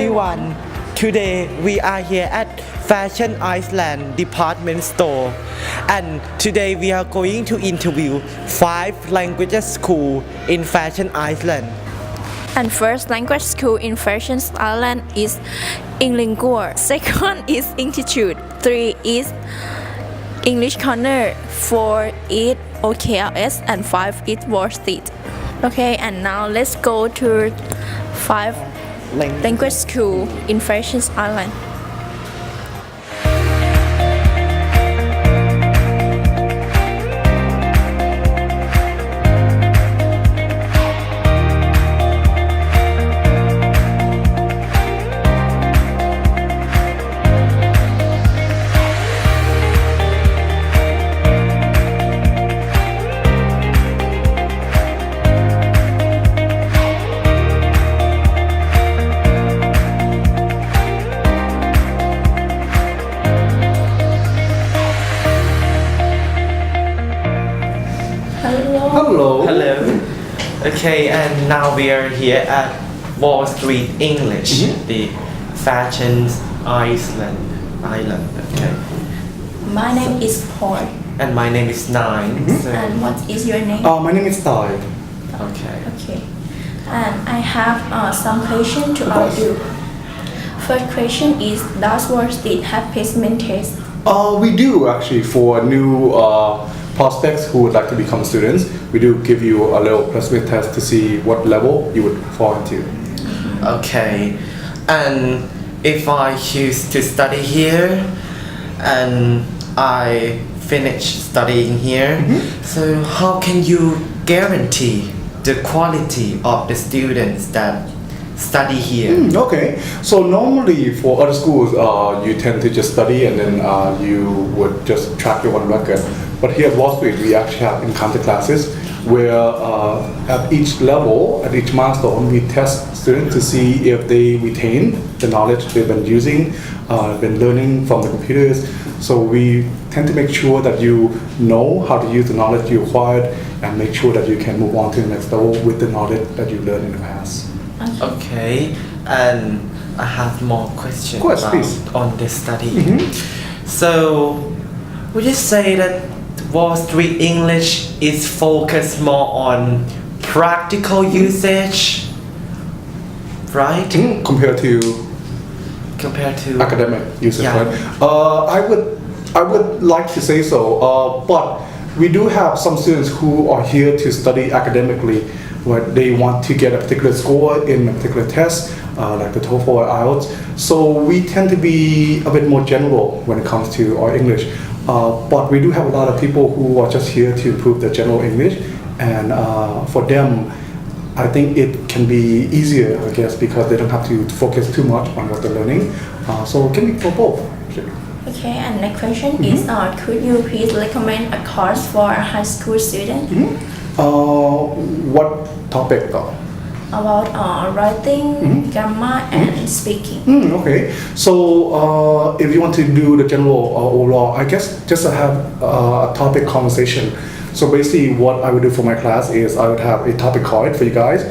everyone. Today we are here at Fashion Iceland department store, and today we are going to interview 5 languages school in Fashion Iceland. And first language school in Fashion Iceland is in Lingua. Second is Institute. 3 is English Corner. 4 is OKLS and 5 is Varsity. Okay, and now let's go to 5 language school in Fashion Island. Hello. Okay, and now we are here at Wall Street English, the Fashion Iceland Island. Okay. My name is Paul. And my name is Nine. And what is your name? My name is Thai. Okay. Okay. And I have some questions to ask you. First question is, does Varsity have placement test? We do actually for new prospects who would like to become students. We do give you a little placement test to see what level you would fall into. Okay. And if I choose to study here and I finish studying here, so how can you guarantee the quality of the students that study here? Okay, so normally for other schools, you tend to just study and then you would just track your own record. But here at Wall Street, we actually have encounter classes where at each level, at each milestone, we test students to see if they retain the knowledge they've been using, been learning from the computers. So we tend to make sure that you know how to use the knowledge you acquired and make sure that you can move on to the next level with the knowledge that you learned in the past. Okay, and I have more questions Of course, please. on this study. So, would you say that Wall Street English is focused more on practical usage, right? Compared to Compared to academic usage, Yeah. right? I would like to say so, but we do have some students who are here to study academically, where they want to get a particular score in a particular test, like the TOEFL or IELTS. So we tend to be a bit more general when it comes to our English. But we do have a lot of people who are just here to improve their general English, and for them, I think it can be easier, I guess, because they don't have to focus too much on what they're learning. So it can be for both, actually. Okay, and the question is, could you please recommend a course for a high school student? What topic though? About writing, grammar, and speaking. Okay, so if you want to do the general overall, I guess just to have a topic conversation. So basically what I would do for my class is I would have a topic card for you guys.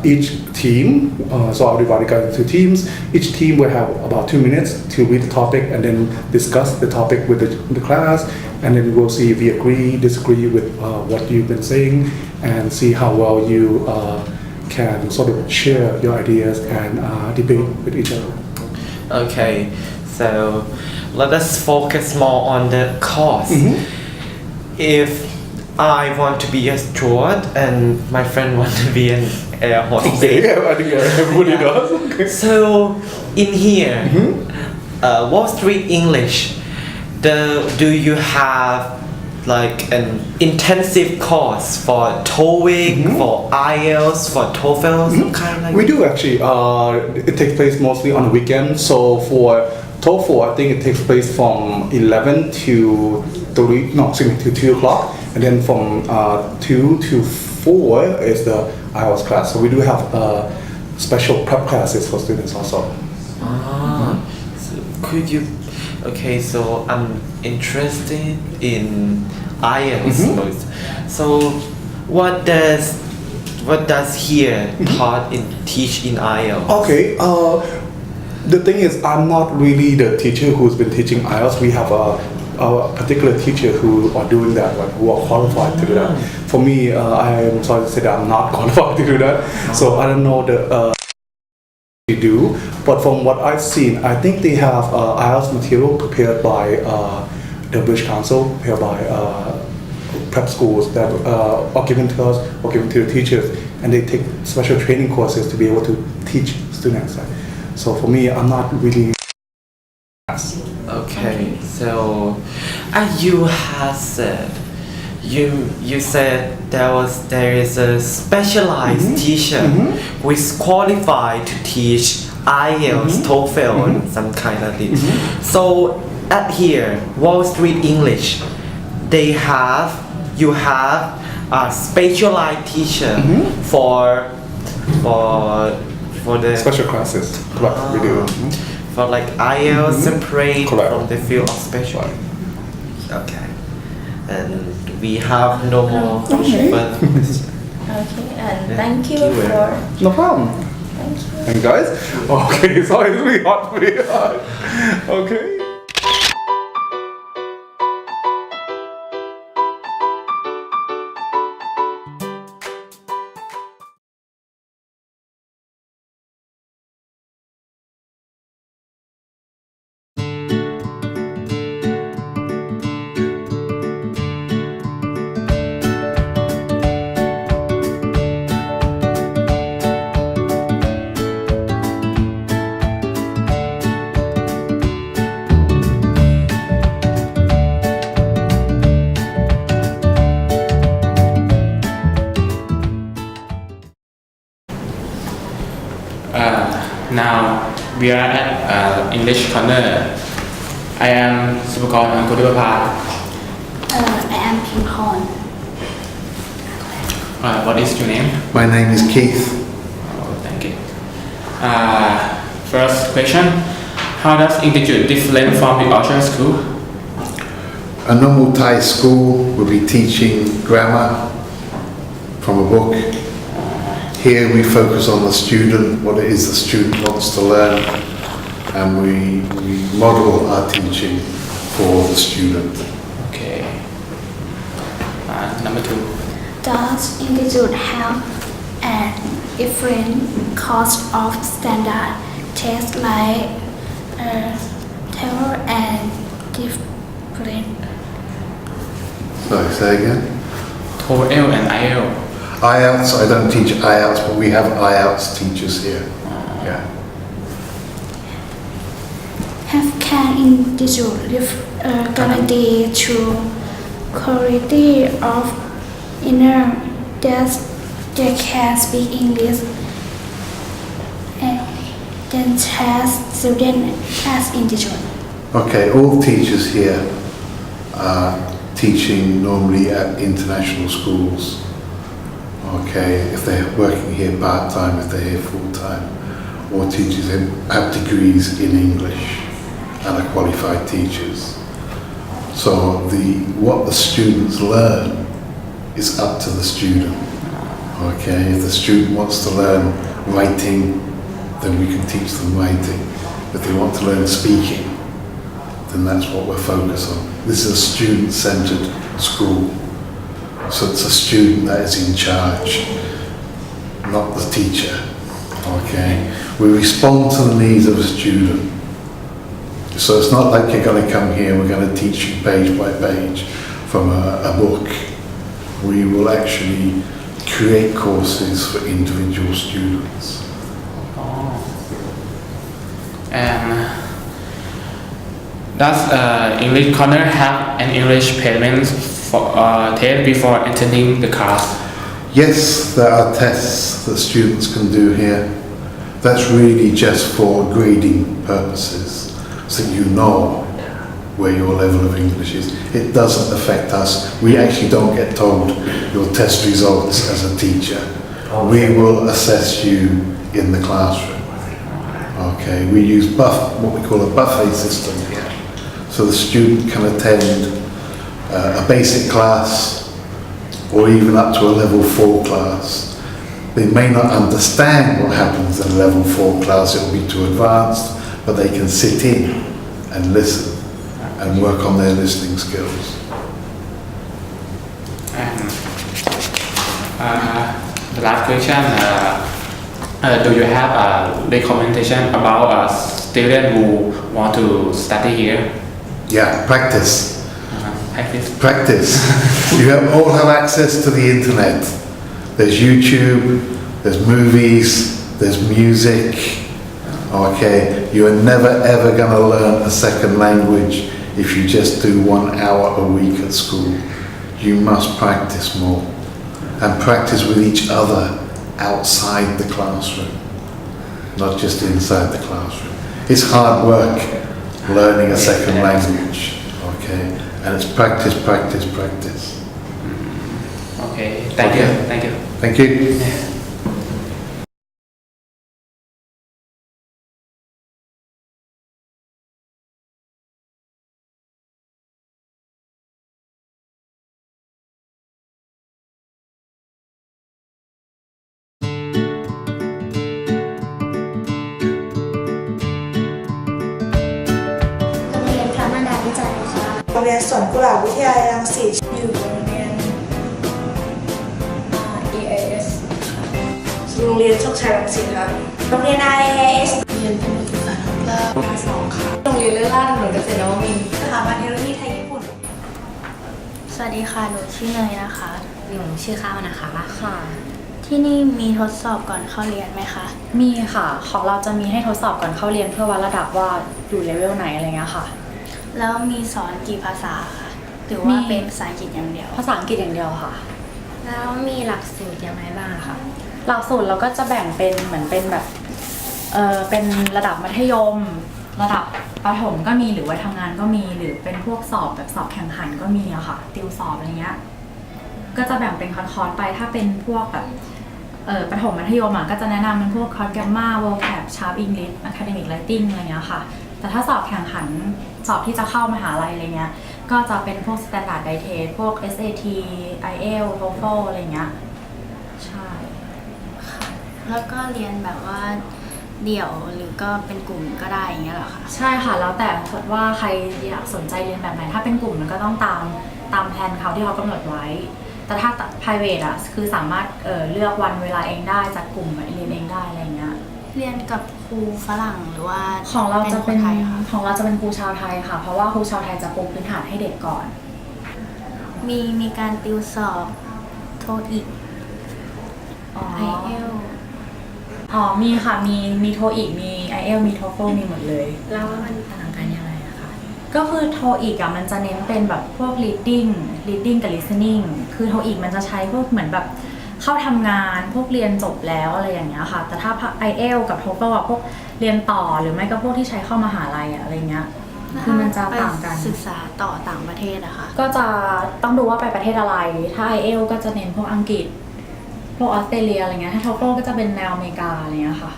Each team, so I'll divide you guys into teams. Each team will have about 2 minutes to read the topic and then discuss the topic with the class, and then we'll see if we agree, disagree with what you've been saying, and see how well you can sort of share your ideas and debate with each other. Okay, so let us focus more on the course. If I want to be a steward and my friend want to be an air hostess. Yeah, I think everybody does. Okay. So in here, Wall Street English, do you have like an intensive course for TOEIC, for IELTS, for TOEFL, some kind of like? We do actually. It takes place mostly on the weekend. So for TOEFL, I think it takes place from 11 to 2 o'clock, and then from 2 to 4 is the IELTS class. So we do have special prep classes for students also. So could you? Okay, so I'm interested in IELTS. So what does what does here teach in IELTS? Okay. The thing is, I'm not really the teacher who's been teaching IELTS. We have a particular teacher who are doing that, like who are qualified to do that. For me, I am sorry to say that I'm not qualified to do that. So I don't know the do. But from what I've seen, I think they have IELTS material prepared by the British Council, prepared by prep schools that are given to us or given to the teachers, and they take special training courses to be able to teach students. So for me, I'm not really. Okay, so as you have said, you said there is a specialized teacher who is qualified to teach IELTS, TOEFL, and some kind of thing. So at here, Wall Street English, you have a specialized teacher for the Special classes, correct, we do. for like IELTS separate Correct. from the field of special. Okay, and we have no more further questions. Okay, and Yeah. thank you Thank you. for. No problem. Thank you. And guys, okay, so it's really hot, really hot. Okay. Now we are at English Corner. I am Supakon Angkudipapha. I am Ping Hon. What is your name? My name is Keith. Oh, thank you. First question: how does Institute different from the Ocean School? A normal Thai school will be teaching grammar from a book. Here we focus on the student, what it is the student wants to learn, and we model our teaching for the student. Okay. Number 2. Does Institute have a different cost of standard tests like TOEFL and different? Sorry, say again? TOEFL and IELTS. IELTS, I don't teach IELTS, but we have IELTS teachers here. Yeah. Can Institute guarantee to quality of inner that they can speak English and then test students as Institute? Okay, all teachers here are teaching normally at international schools. Okay, if they're working here part-time, if they're here full-time, or teachers have degrees in English and are qualified teachers. So what the students learn is up to the student. Okay, if the student wants to learn writing, then we can teach them writing. If they want to learn speaking, then that's what we're focused on. This is a student-centered school. So it's a student that is in charge, not the teacher. Okay, we respond to the needs of a student. So it's not like you're going to come here, we're going to teach you page by page from a book. We will actually create courses for individual students. And does English Corner have an English payment test before attending the class? Yes, there are tests that students can do here. That's really just for grading purposes, so you know where your level of English is. It doesn't affect us. We actually don't get told your test results as a teacher. We will assess you in the classroom. Okay, we use what we call a buffet system here. So the student can attend a basic class or even up to a level 4 class. They may not understand what happens in a level 4 class, it will be too advanced, but they can sit in and listen and work on their listening skills. And the last question, do you have a recommendation about a student who want to study here? Yeah, practice. Practice. You all have access to the internet. There's YouTube, there's movies, there's music. Okay, you are never ever going to learn a second language if you just do 1 hour a week at school. You must practice more and practice with each other outside the classroom, not just inside the classroom. It's hard work learning a second language, okay? And it's practice, practice, practice. Okay, thank you. Thank you.โรงเรียนสวนกุหลาบวิทยาลัยรังสิตอยู่โรงเรียน EAS โรงเรียนโชคชัยรังสิตค่ะโรงเรียน IAS เรียนเป็นนักศึกษาทั้งระดับภาค2ค่ะโรงเรียนเลื่อนล่าถนนเกษตรนวมินทร์สถาบันเทคโนโลยีไทยญี่ปุ่นสวัสดีค่ะหนูชื่อเนยนะคะหนูชื่อข้าวนะคะค่ะที่นี่มีทดสอบก่อนเข้าเรียนไหมคะมีค่ะของเราจะมีให้ทดสอบก่อนเข้าเรียนเพื่อวัดระดับว่าอยู่เลเวลไหนอะไรเงี้ยค่ะแล้วมีสอนกี่ภาษาคะหรือว่าเป็นภาษาอังกฤษอย่างเดียวภาษาอังกฤษอย่างเดียวค่ะแล้วมีหลักสูตรยังไงบ้างคะหลักสูตรเราก็จะแบ่งเป็นเหมือนเป็นแบบเป็นระดับมัธยมระดับประถมก็มีหรือว่าทำงานก็มีหรือเป็นพวกสอบแบบสอบแข่งขันก็มีอะค่ะติวสอบอะไรเงี้ยก็จะแบ่งเป็นคอร์สไปถ้าเป็นพวกแบบประถมมัธยมก็จะแนะนำเป็นพวกคอร์สแกรมมาเวิลด์แคปชาร์ปอิงลิชอะคาเดมิกไรติ้งอะไรเงี้ยค่ะแต่ถ้าสอบแข่งขันสอบที่จะเข้ามหาลัยอะไรเงี้ยก็จะเป็นพวก Standard Day Test พวก SAT IELTS TOEFL อะไรเงี้ยใช่ค่ะแล้วก็เรียนแบบว่าเดี่ยวหรือก็เป็นกลุ่มก็ได้อย่างเงี้ยเหรอคะใช่ค่ะแล้วแต่ว่าใครอยากสนใจเรียนแบบไหนถ้าเป็นกลุ่มมันก็ต้องตามแผนเขาที่เขากำหนดไว้แต่ถ้า private คือสามารถเลือกวันเวลาเองได้จากกลุ่มเรียนเองได้อะไรเงี้ยเรียนกับครูฝรั่งหรือว่าของเราจะเป็นของเราจะเป็นครูชาวไทยค่ะเพราะว่าครูชาวไทยจะปูพื้นฐานให้เด็กก่อนมีการติวสอบโทอีกIELTS มีค่ะมีโทอีกมี IELTS มี TOEFL มีหมดเลยแล้วมันต่างกันยังไงอะคะก็คือโทอีกมันจะเน้นเป็นแบบพวก reading กับ listening คือโทอีกมันจะใช้พวกเหมือนแบบเข้าทำงานพวกเรียนจบแล้วอะไรอย่างเงี้ยค่ะแต่ถ้า IELTS กับ TOEFL พวกเรียนต่อหรือไม่ก็พวกที่ใช้เข้ามหาลัยอะไรเงี้ยคือมันจะต่างกันศึกษาต่อต่างประเทศอะค่ะก็จะต้องดูว่าไปประเทศอะไรถ้า IELTS ก็จะเน้นพวกอังกฤษพวกออสเตรเลียอะไรเงี้ยถ้า TOEFL ก็จะเป็นแนวอเมริกาอะไรเงี้ยค่ะ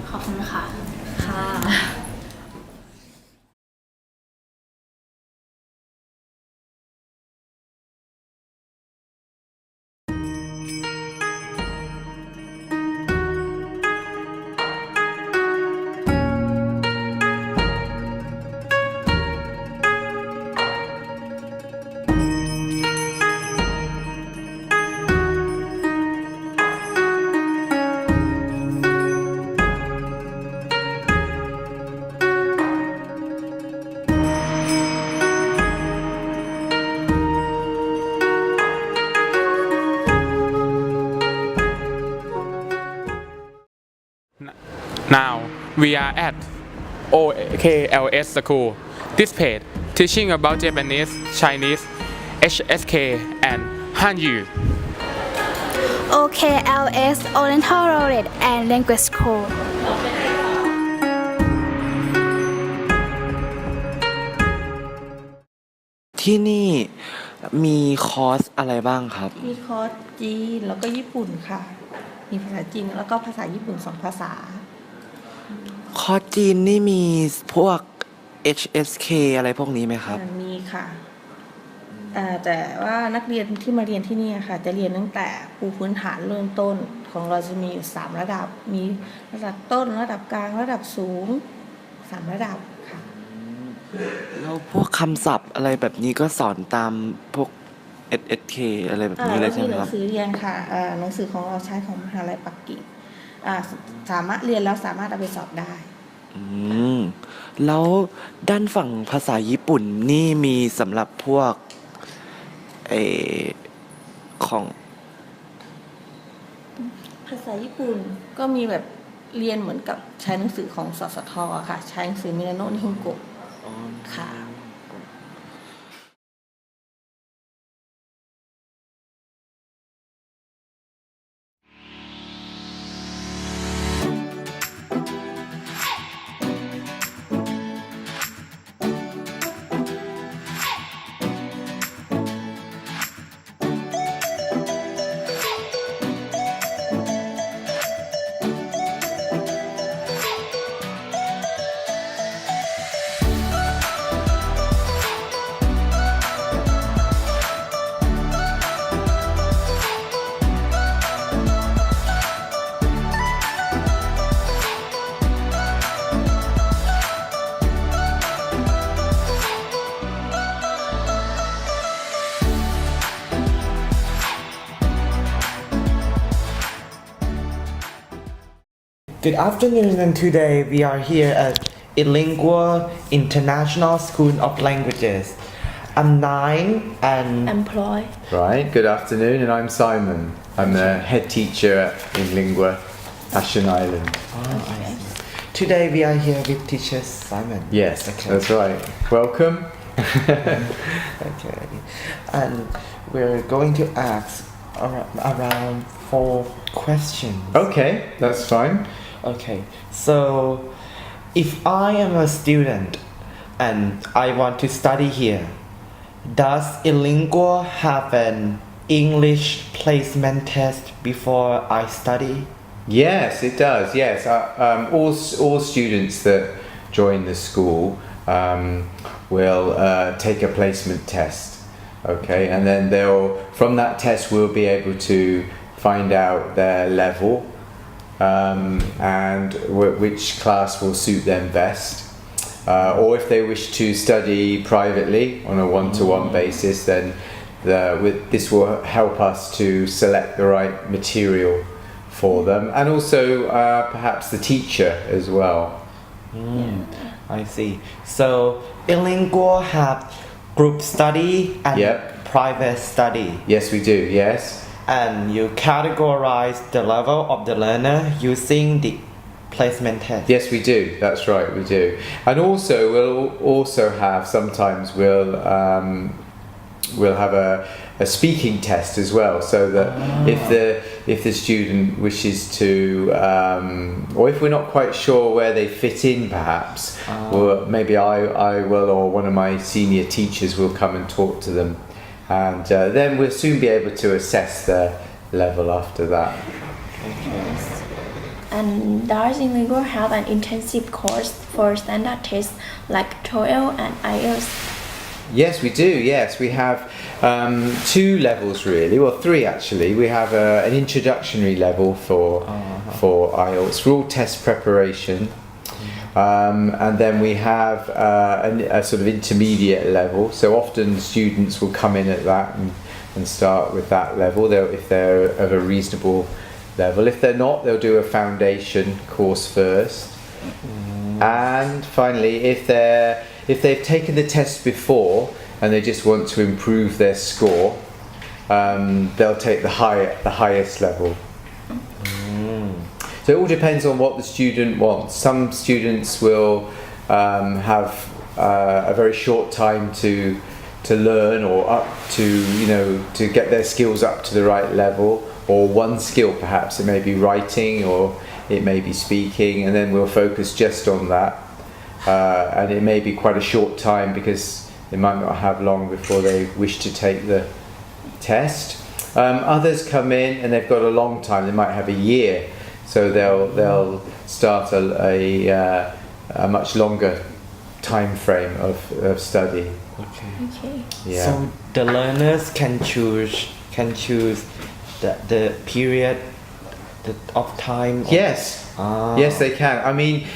ขอบคุณค่ะค่ะ Now we are at OKLS School. This page teaching about Japanese, Chinese, HSK and Hanyu. OKLS Untitled and Language School ที่นี่มีคอร์สอะไรบ้างครับมีคอร์สจีนแล้วก็ญี่ปุ่นค่ะมีภาษาจีนแล้วก็ภาษาญี่ปุ่น2ภาษาคอร์สจีนนี่มีพวก HSK อะไรพวกนี้ไหมครับมีค่ะ แต่ว่านักเรียนที่มาเรียนที่นี่ค่ะจะเรียนตั้งแต่ปูพื้นฐานเริ่มต้นของเราจะมีอยู่3ระดับมีระดับต้นระดับกลางระดับสูง3ระดับค่ะ แล้วพวกคำศัพท์อะไรแบบนี้ก็สอนตามพวก SSK อะไรแบบนี้เลยใช่ไหม ห ค นั รับ งสือเรียนค่ะหนังสือของเราใช้ของมหาลัยปักกิ่งสามารถเรียนแล้วสามารถเอาไปสอบได้ แล้วด้านฝั่งภาษาญี่ปุ่นนี่มีสำหรับพวกของ ภาษาญี่ปุ่นก็มีแบบเรียนเหมือนกับใช้หนังสือของสสทค่ะใช้หนังสือมินาโนะนิฮงโกะค่ะ Good afternoon, and today we are here at Lingua International School of Languages. I'm 9 and employ Right, good afternoon, and I'm Simon. I'm the head teacher in Lingua, Ashen Island. today we are here with teacher Simon. Yes, Okay. that's right. Welcome. Okay. And we're going to ask around 4 questions. Okay, that's fine. Okay, so if I am a student and I want to study here, does Lingua have an English placement test before I study? Yes, it does. Yes, all students that join the school will take a placement test. Okay, and then from that test we'll be able to find out their level and which class will suit them best. Or if they wish to study privately on a one-to-one basis, then this will help us to select the right material for them, and also perhaps the teacher as well. I see. So Lingua have group study and private study. Yes, we do. Yes. And you categorize the level of the learner using the placement test. Yes, we do. That's right, we do. And also, we'll also have sometimes we'll have a speaking test as well, so that if the student wishes to, or if we're not quite sure where they fit in, perhaps, well, maybe I will, or one of my senior teachers will come and talk to them, and then we'll soon be able to assess their level after that. And does Lingua have an intensive course for standard tests like TOEFL and IELTS? Yes, we do. Yes, we have 2 levels really, well 3 actually. We have an introductory level for IELTS, for all test preparation, and then we have a sort of intermediate level. So often students will come in at that and start with that level if they're of a reasonable level. If they're not, they'll do a foundation course first, and finally if they've taken the test before and they just want to improve their score, they'll take the highest level. So it all depends on what the student wants. Some students will have a very short time to learn, or up to get their skills up to the right level, or one skill perhaps. It may be writing or it may be speaking, and then we'll focus just on that. And it may be quite a short time because they might not have long before they wish to take the test. Others come in and they've got a long time. They might have a year, so they'll start a much longer time frame of study. Okay. Okay. Yeah. So the learners can choose the period of time. Yes. Ah. Yes, they can. I mean,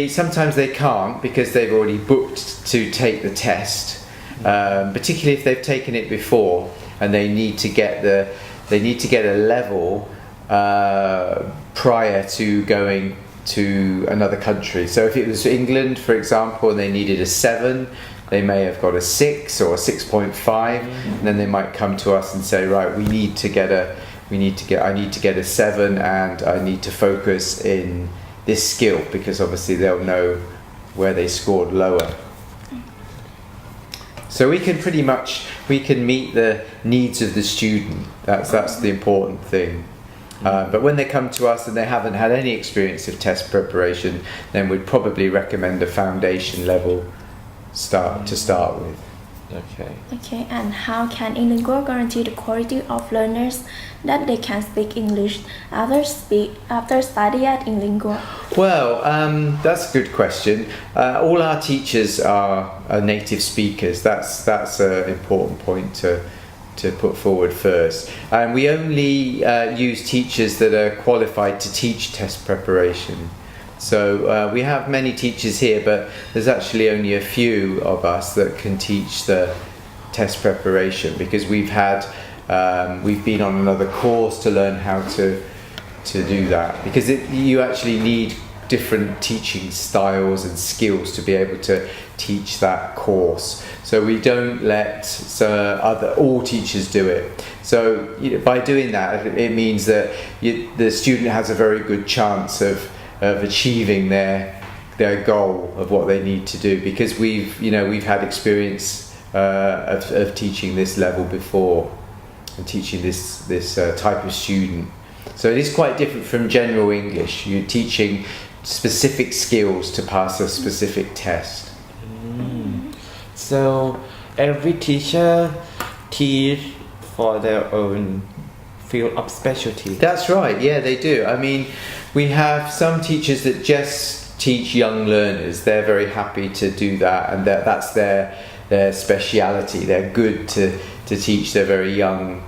sometimes they can't because they've already booked to take the test, particularly if they've taken it before and they need to get a level prior to going to another country. So if it was England, for example, and they needed a 7, they may have got a 6 or a 6.5, and then they might come to us and say, right, I need to get a 7, and I need to focus in this skill, because obviously they'll know where they scored lower. So we can meet the needs of the student. That's the important thing. But when they come to us and they haven't had any experience of test preparation, then we'd probably recommend a foundation level to start with. Okay. Okay, and how can Lingua guarantee the quality of learners that they can speak English after study at Lingua? Well, that's a good question. All our teachers are native speakers. That's an important point to put forward first. And we only use teachers that are qualified to teach test preparation. So we have many teachers here, but there's actually only a few of us that can teach the test preparation, because we've been on another course to learn how to do that, because you actually need different teaching styles and skills to be able to teach that course. So we don't let all teachers do it. So by doing that, it means that the student has a very good chance of achieving their goal of what they need to do, because we've had experience of teaching this level before and teaching this type of student. So it is quite different from general English. You're teaching specific skills to pass a specific test. So every teacher teach for their own field of specialty. That's right, yeah, they do. I mean, we have some teachers that just teach young learners. They're very happy to do that, and that's their speciality. They're good to teach their very young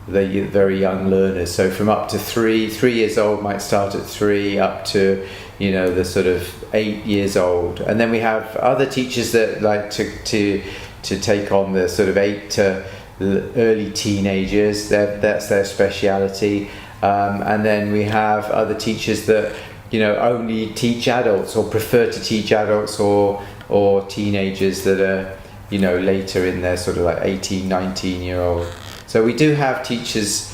learners. So from up to 3 years old, might start at 3 up to the sort of 8 years old. And then we have other teachers that like to take on the sort of 8 to early teenagers. That's their speciality. And then we have other teachers that only teach adults, or prefer to teach adults or teenagers that are later in their sort of like 18, 19-year-old. So we do have teachers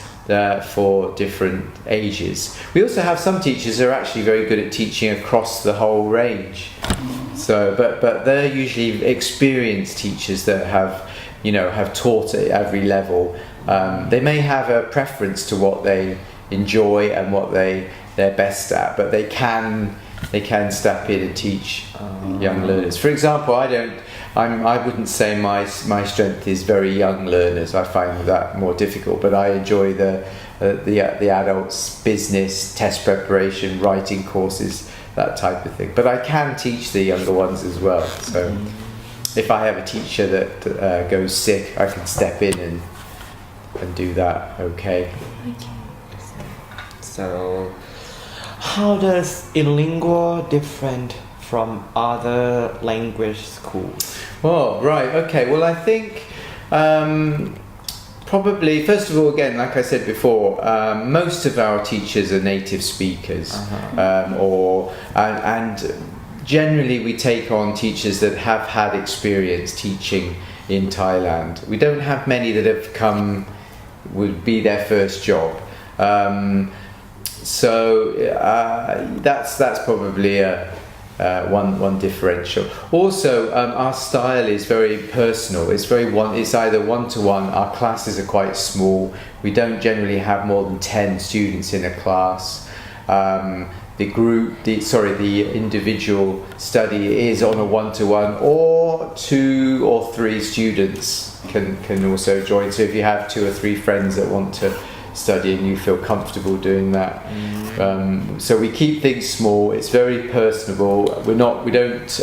for different ages. We also have some teachers who are actually very good at teaching across the whole range. So, but they're usually experienced teachers that have taught at every level. They may have a preference to what they enjoy and what they're best at, but they can step in and teach young learners. For example, I wouldn't say my strength is very young learners. I find that more difficult, but I enjoy the adults business, test preparation, writing courses, that type of thing. But I can teach the younger ones as well. So if I have a teacher that goes sick, I can step in and do that. Okay. So how does Lingua different from other language schools? Oh, right, okay. Well, I think probably, first of all, again, like I said before, most of our teachers are native speakers, and generally we take on teachers that have had experience teaching in Thailand. We don't have many that have come, would be their first job. So that's probably one differential. Also, our style is very personal. It's either one-to-one. Our classes are quite small. We don't generally have more than 10 students in a class. The individual study is on a one-to-one, or 2 or 3 students can also join. So if you have 2 or 3 friends that want to study and you feel comfortable doing that. So we keep things small. It's very personable. We don't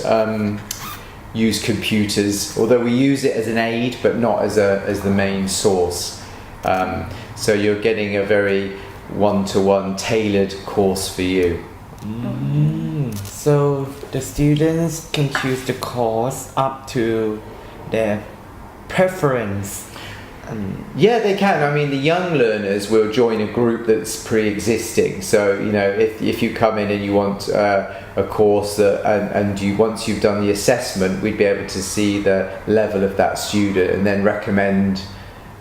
use computers, although we use it as an aid, but not as the main source. So you're getting a very one-to-one tailored course for you. So the students can choose the course up to their preference. Yeah, they can. I mean, the young learners will join a group that's pre-existing. So, you know, if you come in and you want a course and once you've done the assessment, we'd be able to see the level of that student and then recommend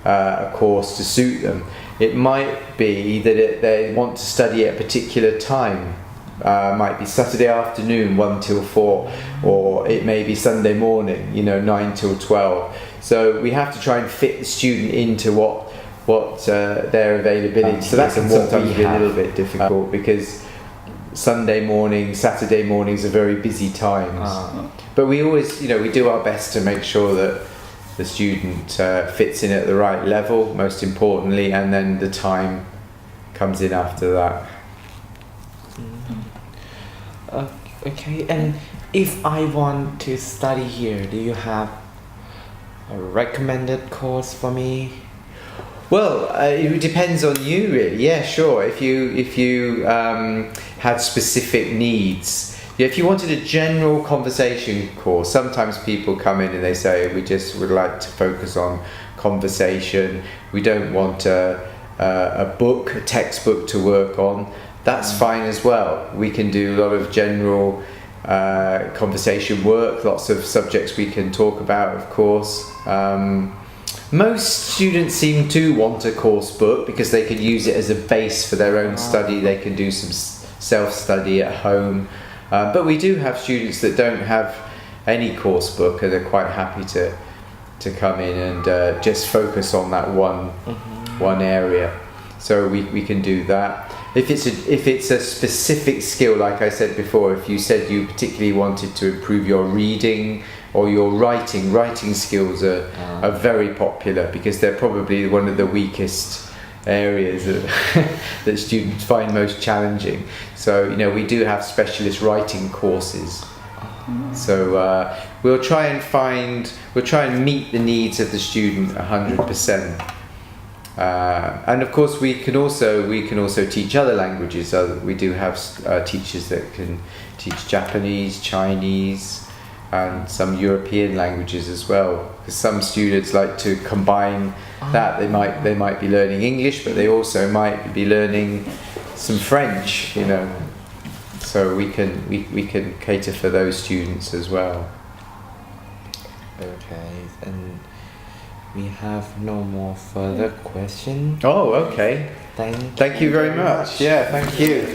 a course to suit them. It might be that they want to study at a particular time. Might be Saturday afternoon 1 till 4, or it may be Sunday morning, 9 till 12. So we have to try and fit the student into what their availability is, and sometimes be a little bit difficult because Sunday morning, Saturday mornings are very busy times. But we always, we do our best to make sure that the student fits in at the right level, most importantly, and then the time comes in after that. Okay, and if I want to study here, do you have a recommended course for me? Well, it depends on you, really. Yeah, sure. If you had specific needs, if you wanted a general conversation course, sometimes people come in and they say we just would like to focus on conversation. We don't want a textbook to work on. That's fine as well. We can do a lot of general conversation work, lots of subjects we can talk about, of course. Most students seem to want a course book because they can use it as a base for their own study. They can do some self-study at home. But we do have students that don't have any course book and they're quite happy to come in and just focus on that one area. So we can do that. If it's a specific skill, like I said before, if you said you particularly wanted to improve your reading or your writing skills are very popular because they're probably one of the weakest areas that students find most challenging. So we do have specialist writing courses. So we'll try and meet the needs of the student 100%. And of course we can also teach other languages. We do have teachers that can teach Japanese, Chinese, and some European languages as well. Because some students like to combine that. They might be learning English, but they also might be learning some French. So we can cater for those students as well. Okay, and we have no more further questions. Oh, okay. Thank you very much. Yeah, thank you.